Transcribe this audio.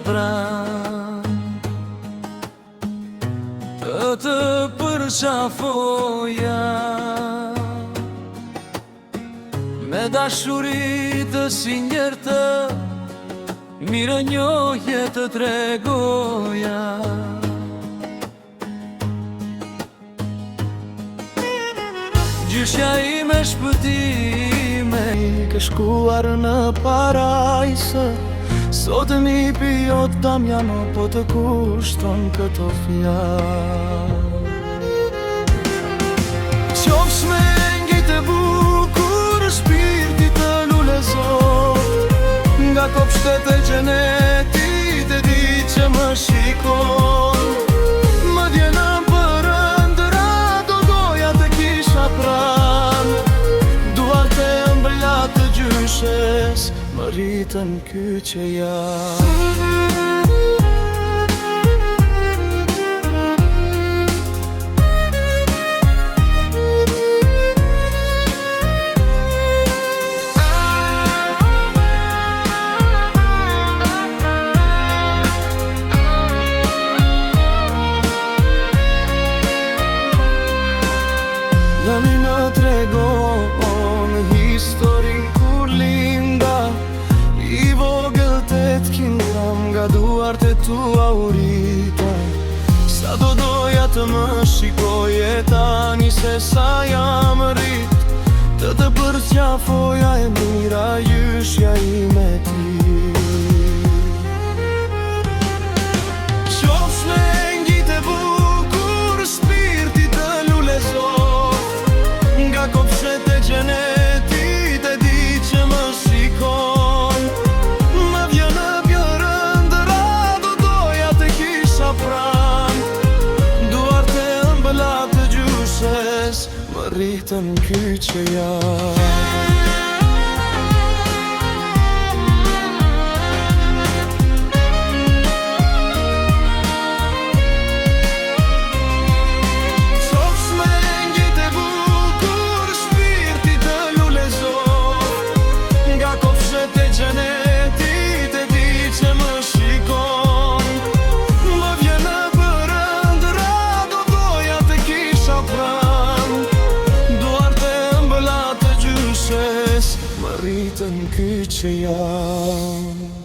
pran, të përqafoja me dashuri të sinqertë, mirënjohje të tregoja. Gjyshja ime shpëtime, ke shkuar në parajsë, sot mi pijot Damjano, po të kushton këto fjalë. Qofsh me ngjit e bukur, shpirti të lulezot, nga kopshtet e gjenetit e di që më shikon. Më djena për ëndra, do doja të kisha pran, duart e ëmbëllat të gjyshes më rritën kyçe janë. Dani më tregon historin kur linda, i vogël 8 kilogram nga duart e tua urita. Sa do doja të më shikoje tani se sa jam rrit, të përqafoja e mira gjyshja ime ti. Qofsh me ngjit e bukur, shpirti të lulezot, nga kopshtet e gjenetit e di që më shikon. Më vjen në bjër ëndra, do doja të kisha pran, duart e ëmbëllat të gjyshes më rritën kyçe janë. Më rritën kyçe janë.